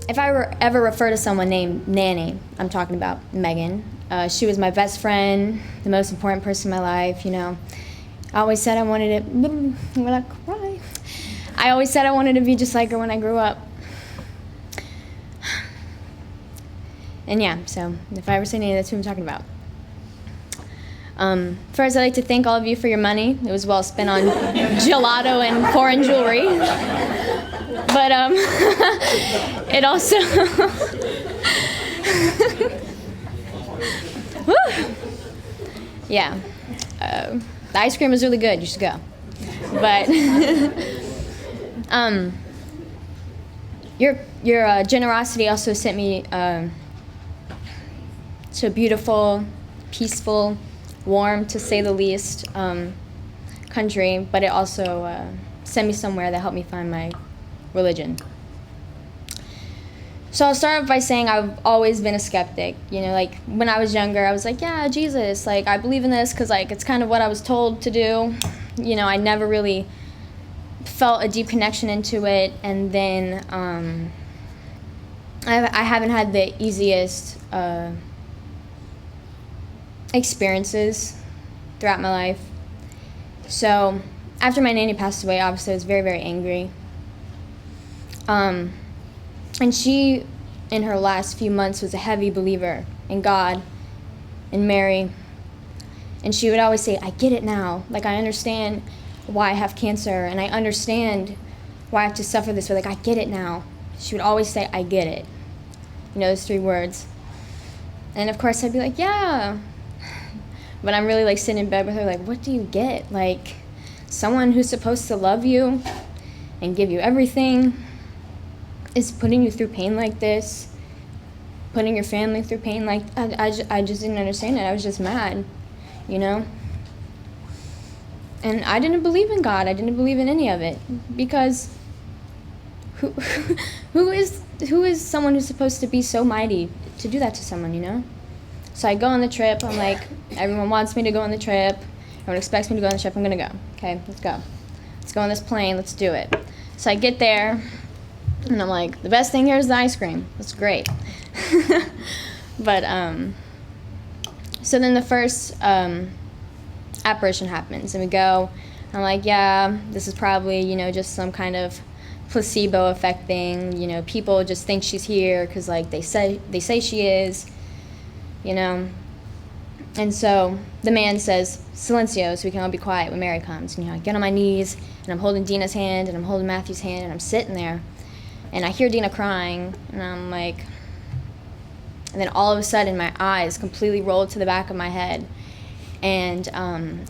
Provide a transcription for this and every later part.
if I ever refer to someone named Nanny, I'm talking about Megan. She was my best friend, the most important person in my life, you know. I always said I wanted to, I'm gonna cry. I always said I wanted to be just like her when I grew up. And yeah, so if I ever say Nanny, that's who I'm talking about. First, I'd like to thank all of you for your money. It was well spent on gelato and foreign jewelry. But it also, yeah, the ice cream was really good. You should go. But your generosity also sent me to a beautiful, peaceful, warm, to say the least, country. But it also sent me somewhere that helped me find my religion. So I'll start off by saying I've always been a skeptic. You know, like when I was younger, I was like, yeah, Jesus, like I believe in this because like it's kind of what I was told to do. You know, I never really felt a deep connection into it. And then I haven't had the easiest experiences throughout my life. So after my nanny passed away, obviously I was very, very angry. And she, in her last few months, was a heavy believer in God, in Mary. And she would always say, I get it now. Like, I understand why I have cancer, and I understand why I have to suffer this way. Like, I get it now. She would always say, I get it. You know, those 3 words. And, of course, I'd be like, yeah. But I'm really, like, sitting in bed with her, like, what do you get? Like, someone who's supposed to love you and give you everything is putting you through pain like this, putting your family through pain like, I just didn't understand it. I was just mad, you know? And I didn't believe in God. I didn't believe in any of it, because who is someone who's supposed to be so mighty to do that to someone, you know? So I go on the trip. I'm like, everyone wants me to go on the trip. Everyone expects me to go on the trip. I'm gonna go. Okay, let's go. Let's go on this plane. Let's do it. So I get there. And I'm like, the best thing here is the ice cream. That's great. But, so then the first apparition happens, and we go. I'm like, yeah, this is probably, you know, just some kind of placebo effect thing. You know, people just think she's here because, like, they say she is, you know. And so the man says, silencio, so we can all be quiet when Mary comes. And, you know, I get on my knees, and I'm holding Dina's hand, and I'm holding Matthew's hand, and I'm sitting there. And I hear Dina crying, and I'm like, and then all of a sudden my eyes completely roll to the back of my head, and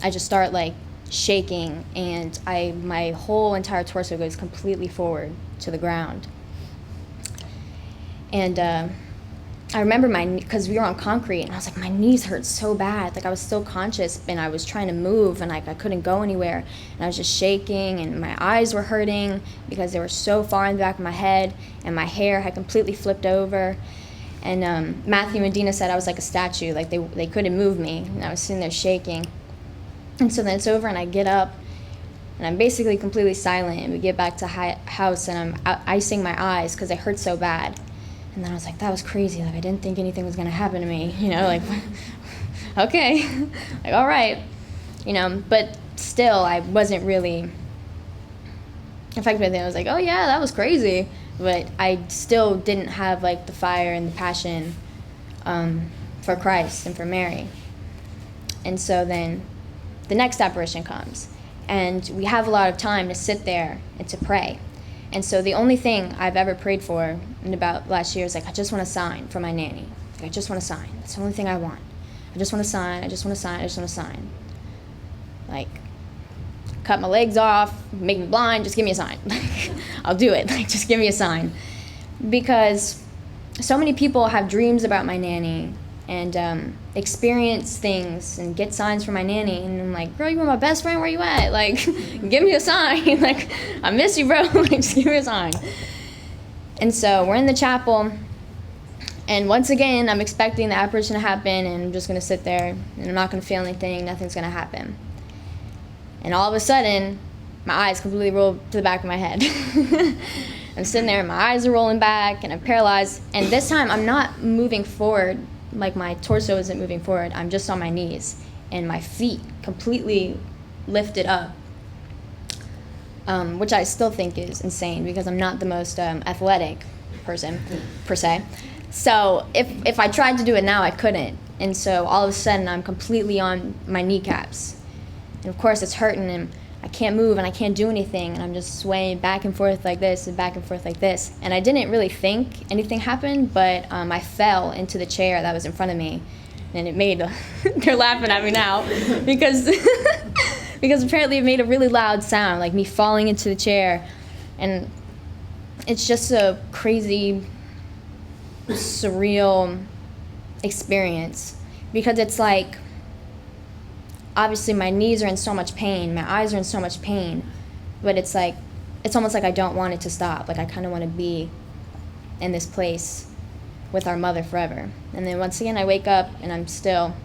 I just start like shaking, and my whole entire torso goes completely forward to the ground. And I remember because we were on concrete, and I was like, my knees hurt so bad. Like, I was still conscious, and I was trying to move, and like I couldn't go anywhere. And I was just shaking, and my eyes were hurting because they were so far in the back of my head, and my hair had completely flipped over. And Matthew and Dina said I was like a statue, like they couldn't move me, and I was sitting there shaking. And so then it's over, and I get up, and I'm basically completely silent, and we get back to house, and I'm icing my eyes because they hurt so bad. And then I was like, that was crazy. Like, I didn't think anything was going to happen to me, you know, like, okay, like, all right, you know, but still, I wasn't really affected by it. I was like, oh, yeah, that was crazy. But I still didn't have, like, the fire and the passion for Christ and for Mary. And so then the next apparition comes, and we have a lot of time to sit there and to pray. And so the only thing I've ever prayed for in about last year is, like, I just want a sign from my nanny. Like, I just want a sign. That's the only thing I want. I just want a sign. I just want a sign. I just want a sign. Like, cut my legs off, make me blind, just give me a sign. I'll do it. Like, just give me a sign. Because so many people have dreams about my nanny and experience things and get signs from my nanny, and I'm like, girl, you were my best friend, where you at? Like, give me a sign. Like, I miss you, bro. Like, just give me a sign. And so we're in the chapel, and once again, I'm expecting the apparition to happen, and I'm just going to sit there, and I'm not going to feel anything, nothing's going to happen. And all of a sudden, my eyes completely roll to the back of my head. I'm sitting there and my eyes are rolling back and I'm paralyzed. And this time I'm not moving forward, like my torso isn't moving forward. I'm just on my knees and my feet completely lifted up, which I still think is insane because I'm not the most athletic person per se. So if I tried to do it now, I couldn't. And so all of a sudden I'm completely on my kneecaps. And of course it's hurting and I can't move and I can't do anything, and I'm just swaying back and forth like this and back and forth like this. And I didn't really think anything happened, but I fell into the chair that was in front of me, and it made they're laughing at me now because because apparently it made a really loud sound, like me falling into the chair. And it's just a crazy, surreal experience because it's like, obviously my knees are in so much pain, my eyes are in so much pain, but it's like, it's almost like I don't want it to stop. Like I kind of want to be in this place with our mother forever. And then once again I wake up and I'm still,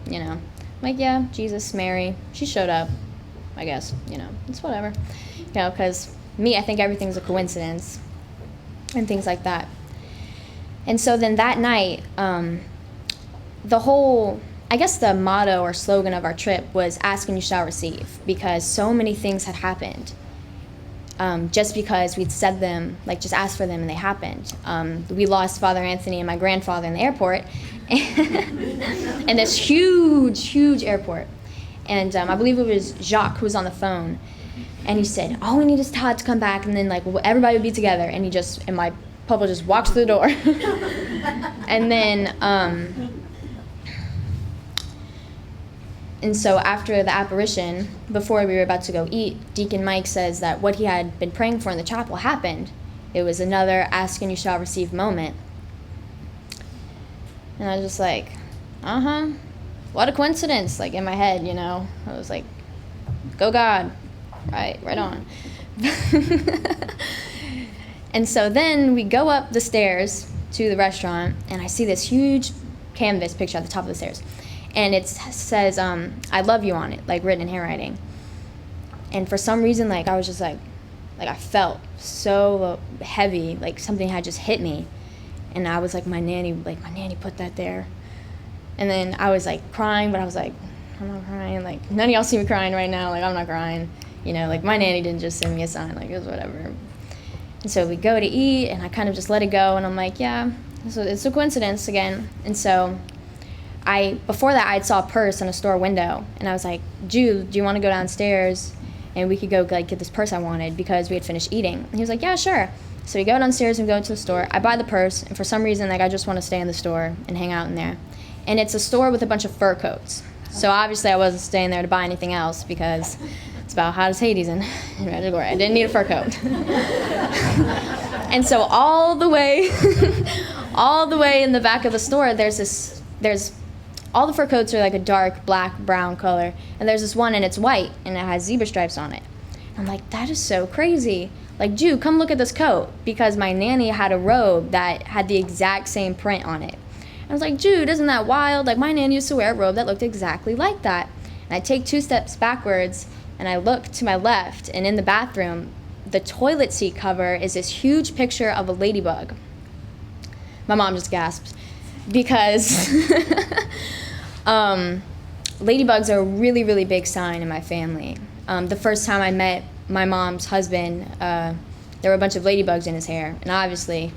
like, yeah, Jesus, Mary, she showed up, I guess, it's whatever. Because me, I think everything's a coincidence and things like that. And so then that night, I guess the motto or slogan of our trip was ask and you shall receive, because so many things had happened. Just because we'd said them, like just ask for them and they happened. We lost Father Anthony and my grandfather in the airport, and this huge airport. And I believe it was Jacques who was on the phone, and he said, all we need is Todd to come back, and then like everybody would be together. And my papa just walks through the door. And then, and so after the apparition, before we were about to go eat, Deacon Mike says that what he had been praying for in the chapel happened. It was another ask and you shall receive moment. And I was just like, what a coincidence, like in my head, I was like, go God, right on. And so then we go up the stairs to the restaurant, and I see this huge canvas picture at the top of the stairs. And it says, I love you on it, like written in handwriting. And for some reason, like I was just like I felt so heavy, like something had just hit me. And I was like, my nanny put that there. And then I was like crying, but I was like, I'm not crying. Like none of y'all see me crying right now. Like I'm not crying. Like my nanny didn't just send me a sign. Like it was whatever. And so we go to eat, and I kind of just let it go. And I'm like, yeah, so it's a coincidence again. And so before that, I saw a purse in a store window, and I was like, Jude, do you want to go downstairs and we could go like get this purse I wanted, because we had finished eating? And he was like, yeah, sure. So we go downstairs and go into the store. I buy the purse, and for some reason, like I just want to stay in the store and hang out in there. And it's a store with a bunch of fur coats. So obviously I wasn't staying there to buy anything else, because it's about hot as Hades in Medjugorje. I didn't need a fur coat. And so all the way in the back of the store, there's all the fur coats are like a dark black brown color, and there's this one and it's white and it has zebra stripes on it. I'm like, that is so crazy. Like, Jude, come look at this coat, because my nanny had a robe that had the exact same print on it. I was like, Jude, isn't that wild? Like, my nanny used to wear a robe that looked exactly like that. And I take 2 steps backwards and I look to my left, and in the bathroom, the toilet seat cover is this huge picture of a ladybug. My mom just gasped, because ladybugs are a really, really big sign in my family. The first time I met my mom's husband, there were a bunch of ladybugs in his hair, and obviously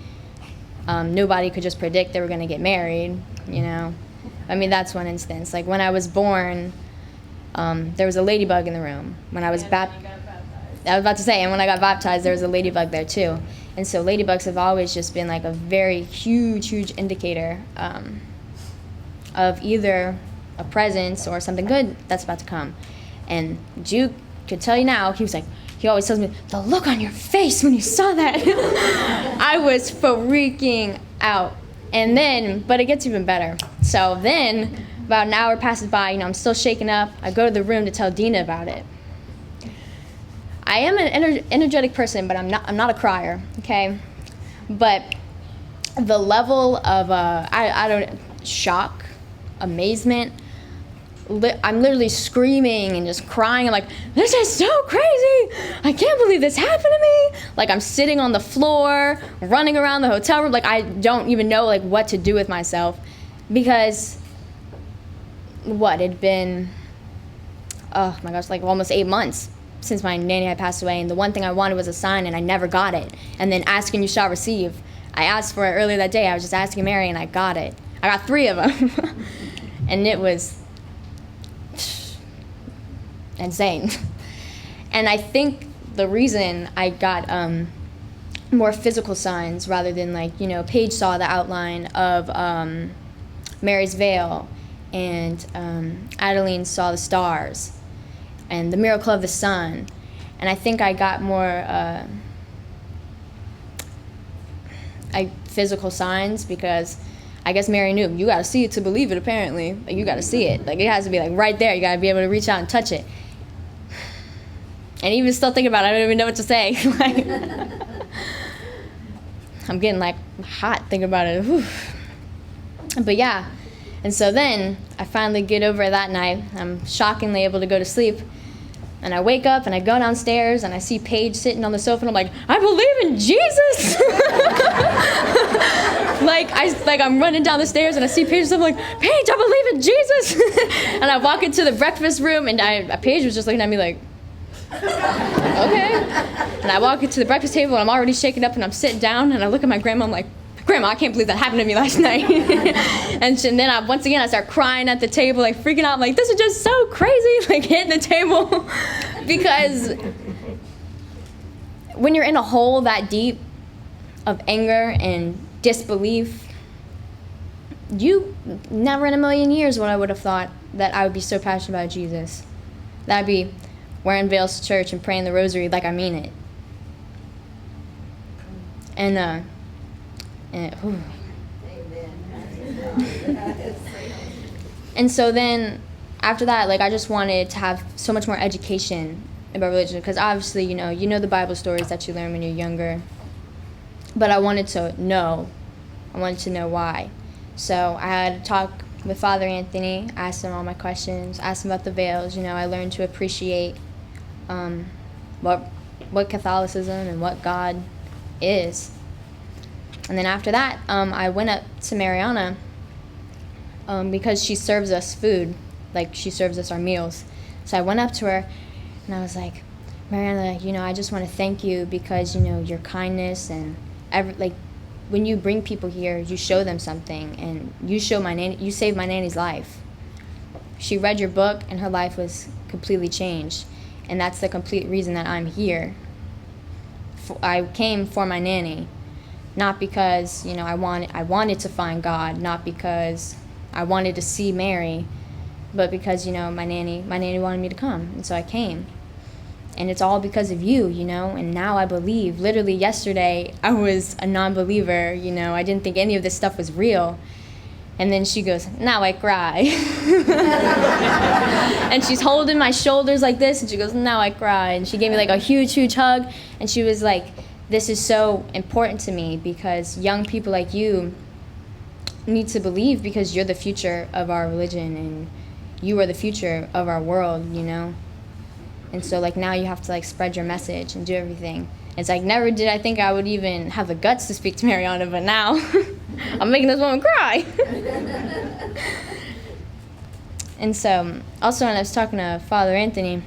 nobody could just predict they were going to get married, I mean, that's one instance. Like when I was born, there was a ladybug in the room. When I was baptized, I was about to say, and when I got baptized, there was a ladybug there too. And so ladybugs have always just been like a very huge indicator of either a presence or something good that's about to come. And Jude could tell you now, he always tells me, the look on your face when you saw that. I was freaking out. And then, but it gets even better. So then, about an hour passes by, I'm still shaken up. I go to the room to tell Dina about it. I am an energetic person, but I'm not a crier, okay? But the level of shock, amazement, I'm literally screaming and just crying. I'm like, this is so crazy. I can't believe this happened to me. Like, I'm sitting on the floor, running around the hotel room. Like, I don't even know, like, what to do with myself. Because, it'd been, oh my gosh, like almost 8 months since my nanny had passed away. And the one thing I wanted was a sign, and I never got it. And then ask and you shall receive. I asked for it earlier that day. I was just asking Mary, and I got it. I got 3 of them. And it was insane. And I think the reason I got more physical signs rather than, like, you know, Paige saw the outline of Mary's veil, and Alayna saw the stars and the miracle of the sun. And I think I got more physical signs because I guess Mary knew, you got to see it to believe it, apparently. Like, you got to see it. Like, it has to be, like, right there. You got to be able to reach out and touch it. And even still thinking about it, I don't even know what to say. Like, I'm getting, like, hot thinking about it. Whew. But, yeah. And so then I finally get over it that night. I'm shockingly able to go to sleep. And I wake up and I go downstairs and I see Paige sitting on the sofa, and I'm like, I believe in Jesus. I'm running down the stairs and I see Paige, and I'm like, Paige, I believe in Jesus. And I walk into the breakfast room, and Paige was just looking at me like, okay. And I walk into the breakfast table, and I'm already shaken up, and I'm sitting down, and I look at my grandma, I'm like, Grandma, I can't believe that happened to me last night. And then once again I start crying at the table, like freaking out. I'm like, this is just so crazy, like hitting the table. Because when you're in a hole that deep of anger and disbelief, you never in a million years would I would have thought that I would be so passionate about Jesus. That I'd be wearing veils to church and praying the rosary like I mean it. And so then after that, like, I just wanted to have so much more education about religion, because obviously, you know the Bible stories that you learn when you're younger, but I wanted to know why. So I had a talk with Father Anthony, asked him all my questions, asked him about the veils. I learned to appreciate what Catholicism and what God is. And then after that, I went up to Mariana because she serves us food, like she serves us our meals. So I went up to her and I was like, Mariana, I just want to thank you because, your kindness and when you bring people here, you show them something, and you saved my nanny's life. She read your book and her life was completely changed. And that's the complete reason that I'm here. I came for my nanny. Not because, I wanted to find God, not because I wanted to see Mary, but because, my nanny wanted me to come, and so I came. And it's all because of you, and now I believe. Literally yesterday, I was a non-believer, I didn't think any of this stuff was real. And then she goes, now I cry. And she's holding my shoulders like this, and she goes, now I cry. And she gave me like a huge, huge hug, and she was like, this is so important to me because young people like you need to believe because you're the future of our religion and you are the future of our world, And so now you have to spread your message and do everything. It's never did I think I would even have the guts to speak to Mariana, but now I'm making this woman cry. And so also when I was talking to Father Anthony,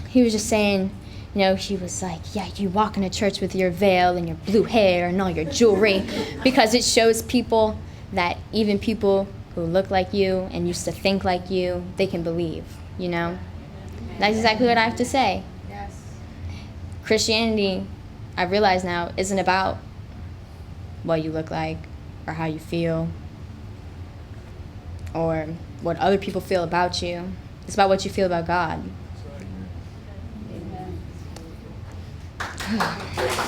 he was just saying, he was like, yeah, you walk into church with your veil and your blue hair and all your jewelry because it shows people that even people who look like you and used to think like you, they can believe, That's exactly what I have to say. Yes. Christianity, I realize now, isn't about what you look like or how you feel or what other people feel about you. It's about what you feel about God. Amen.